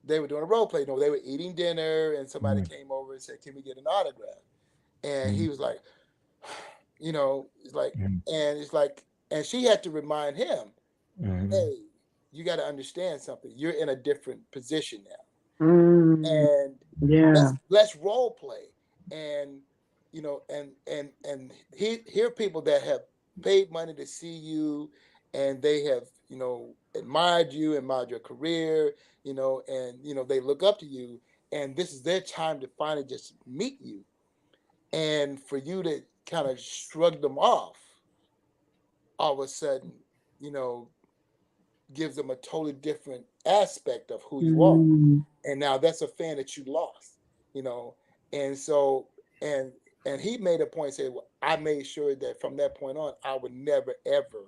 they were doing a role play. They were eating dinner, and somebody came over and said, "Can we get an autograph?" And he was like, it's like, and it's like, and she had to remind him, hey, you got to understand something. You're in a different position now. And let's role play. And, and here people that have paid money to see you, and they have, admired your career, and, they look up to you, and this is their time to finally just meet you. And for you to kind of shrug them off, all of a sudden, gives them a totally different aspect of who you are. And now that's a fan that you lost, and so, and he made a point, say, well, I made sure that from that point on, I would never, ever,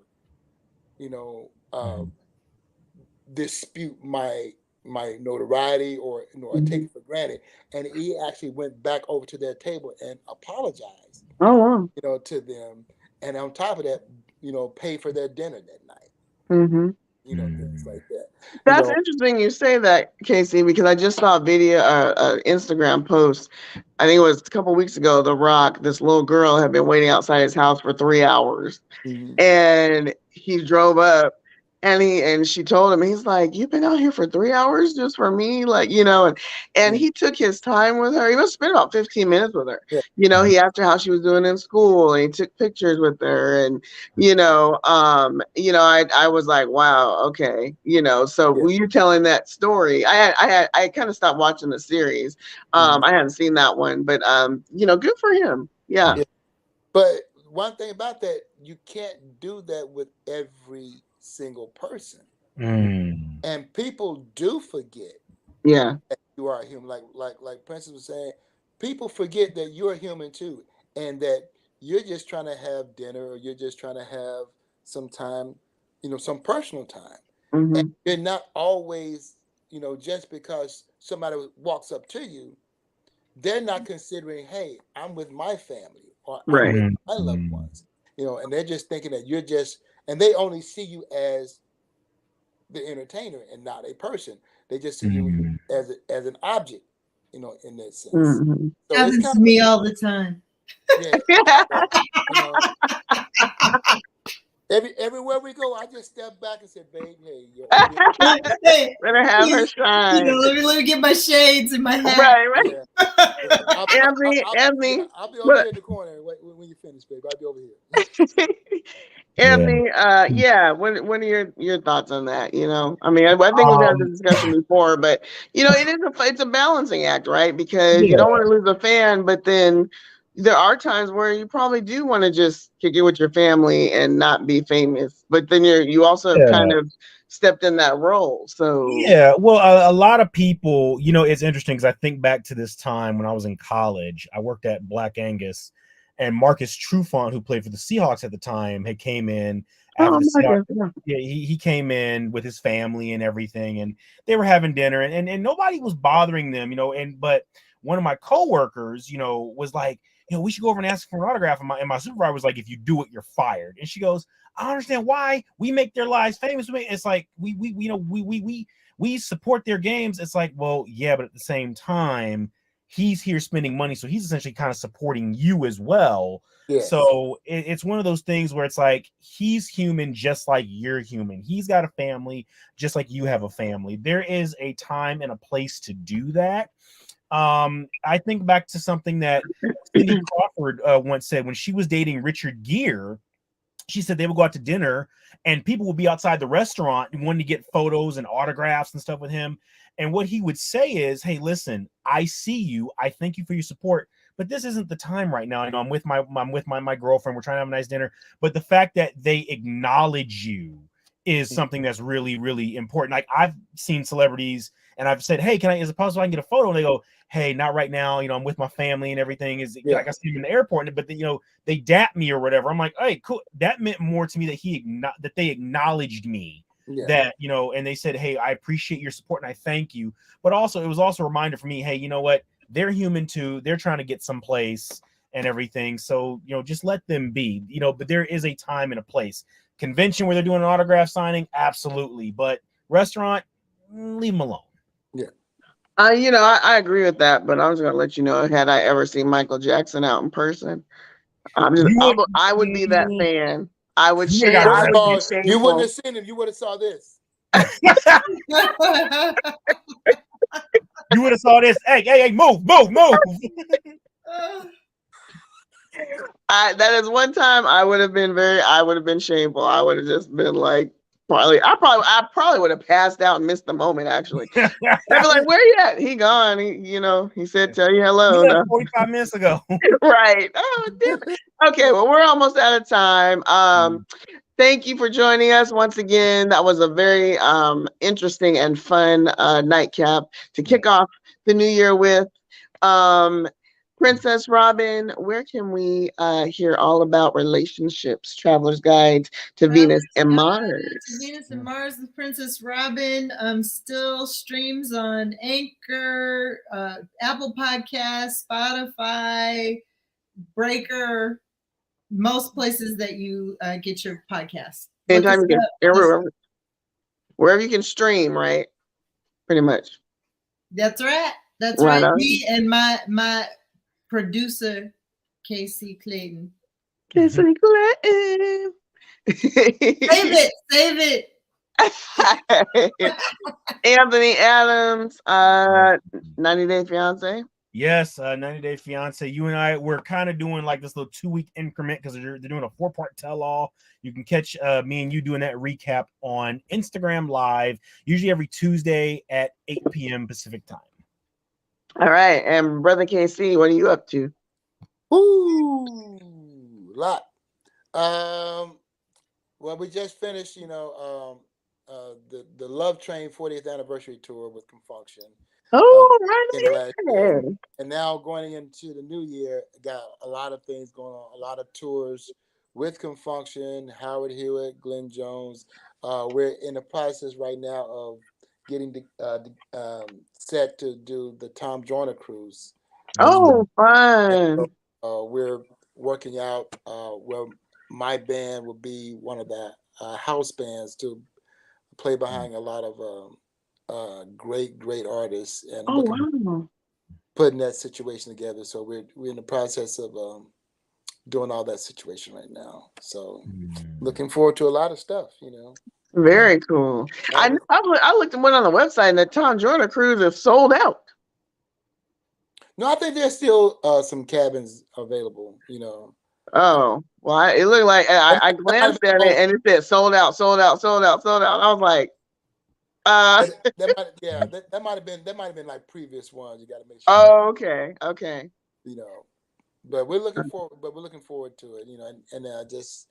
dispute my notoriety or take it for granted. And he actually went back over to their table and apologized, to them. And on top of that, pay for their dinner that night. Things like that. That's interesting you say that, K-Cee, because I just saw a video, Instagram post. I think it was a couple weeks ago. The Rock, this little girl had been waiting outside his house for 3 hours, and he drove up. And she told him, he's like, "You've been out here for 3 hours just for me?" Like, and he took his time with her. He must have spent about 15 minutes with her. Yeah. He asked her how she was doing in school, and he took pictures with her. And, I was like, wow, okay. So when you're telling that story, I kind of stopped watching the series. I hadn't seen that one, but, good for him. Yeah. But one thing about that, you can't do that with every single person, and people do forget that you are a human. Like Princess was saying, people forget that you're a human too, and that you're just trying to have dinner, or you're just trying to have some time, some personal time. And you're not always, just because somebody walks up to you, they're not considering, hey, I'm with my family, or I'm with my loved ones, and they're just thinking that you're just, and they only see you as the entertainer and not a person. They just see you as an object, in that sense. So happens to me all the time. Everywhere we go, I just step back and say, "Babe, hey, better have her shine." Let me get my shades and my hat. Right. Anthony, I'll be over here in the corner when you finish, babe. I'll be over here. Anthony, what are your thoughts on that? I mean, I think we've had this discussion before, but it's a balancing act, right? Because you don't want to lose a fan, but then there are times where you probably do want to just kick it with your family and not be famous, but then you also have kind of stepped in that role. So yeah, well, a lot of people, you know, it's interesting because I think back to this time when I was in college. I worked at Black Angus, and Marcus Trufant, who played for the Seahawks at the time, had came in after the Seahawks. Yeah, he came in with his family and everything, and they were having dinner, and nobody was bothering them, you know. But one of my coworkers, you know, was like, you know, we should go over and ask for an autograph. And my supervisor was like, if you do it, you're fired. And she goes, I don't understand why we make their lives famous. It's like we support their games. It's like, well, yeah, but at the same time, he's here spending money, so he's essentially kind of supporting you as well. Yes. So it's one of those things where it's like he's human just like you're human. He's got a family just like you have a family. There is a time and a place to do that. I think back to something that Cindy Crawford once said when she was dating Richard Gere. She said they would go out to dinner and people would be outside the restaurant and wanting to get photos and autographs and stuff with him. And what he would say is, hey, listen, I see you. I thank you for your support, but this isn't the time right now. I know I'm with my girlfriend. We're trying to have a nice dinner. But the fact that they acknowledge you is something that's really, really important. Like I've seen celebrities and I've said, hey, is it possible I can get a photo? And they go, hey, not right now. You know, I'm with my family and everything. Like I see him in the airport, but you know, they dap me or whatever. I'm like, hey, cool. That meant more to me that they acknowledged me. Yeah. That, you know, and they said, hey, I appreciate your support and I thank you. But also, it was also a reminder for me, hey, you know what? They're human too. They're trying to get someplace and everything. So, you know, just let them be, you know, but there is a time and a place. Convention where they're doing an autograph signing, absolutely. But restaurant, leave them alone. Yeah. You know, I agree with that, but I was going to let you know, had I ever seen Michael Jackson out in person, I would be that fan. I would share. You wouldn't have seen him. You would have saw this. You would have saw this. Hey, move. That is one time I would have been shameful. I would have just been like, I probably would have passed out and missed the moment. Actually, I'd be like, "Where you at? He gone. He said, tell you hello." 45 minutes ago. Right. Oh, damn it. Okay. Well, we're almost out of time. Thank you for joining us once again. That was a very interesting and fun nightcap to kick off the new year with. Princess Robin, where can we hear all about relationships, Traveler's Guide to Venus and Mars? Venus and Mars with Princess Robin still streams on Anchor, Apple Podcasts, Spotify, Breaker, most places that you get your podcasts. Anytime you can, wherever you can stream, right? Pretty much. That's right. That's right. Me and my producer, K-Cee Clayton. K-Cee Clayton. Save it. Anthony Adams, 90 Day Fiance. Yes, 90 Day Fiance. You and I, we're kind of doing like this little 2-week increment because they're doing a 4-part tell-all. You can catch me and you doing that recap on Instagram Live, usually every Tuesday at 8 p.m. Pacific time. All right. And Brother K-Cee, what are you up to? Ooh, a lot. Well, we just finished, the Love Train 40th anniversary tour with Confunction. Oh, right. And now going into the new year, got a lot of things going on, a lot of tours with Confunction, Howard Hewitt, Glenn Jones. We're in the process right now of getting set to do the Tom Joyner cruise. Oh, fun. So, we're working out where my band will be one of the house bands to play behind a lot of great artists, and putting that situation together. So we're in the process of doing all that situation right now. So looking forward to a lot of stuff, Very cool. I looked at one on the website and the Tom Joyner cruise is sold out. No, I think there's still some cabins available, Oh, well, it looked like I glanced at it and it said sold out. I was like, that might have been like previous ones. You got to make sure. Oh, okay. But we're looking forward. But we're looking forward to it. And just.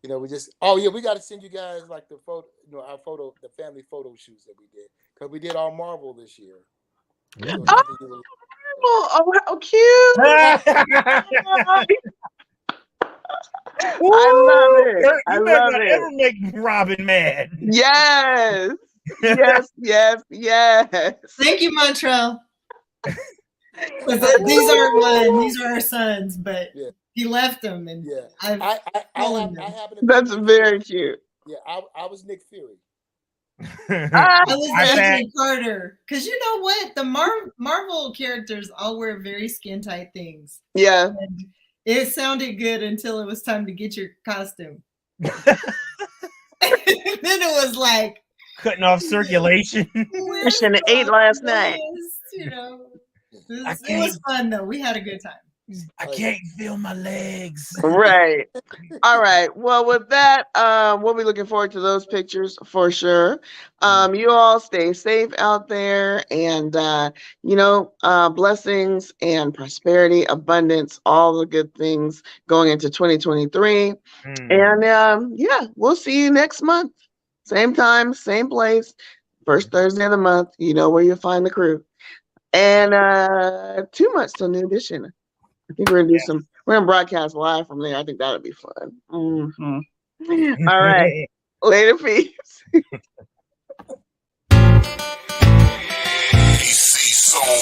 We just. Oh yeah, we got to send you guys like the photo. Our photo, the family photo shoots that we did because we did our Marvel this year. So Oh, how cute! I love it. I love it. Ever make Robin mad? Yes. Yes. Thank you, Montreal. These aren't mine. These are our sons, but he left them, and I happen to. That's very cute. Yeah, I was Nick Fury. I was Anthony Carter, because you know what, the Marvel characters all wear very skin tight things. Yeah, and it sounded good until it was time to get your costume. Then it was like cutting off circulation. I should have ate last night. It was fun though. We had a good time. I can't feel my legs. Right. All right. Well, with that, we'll be looking forward to those pictures for sure. You all stay safe out there, and blessings and prosperity, abundance, all the good things going into 2023. And we'll see you next month. Same time, same place. First Thursday of the month. You know where you'll find the crew. And 2 months till New Edition. I think we're gonna broadcast live from there. I think that'll be fun. Mm-hmm. All right. Later, peace. K-Cee Soul,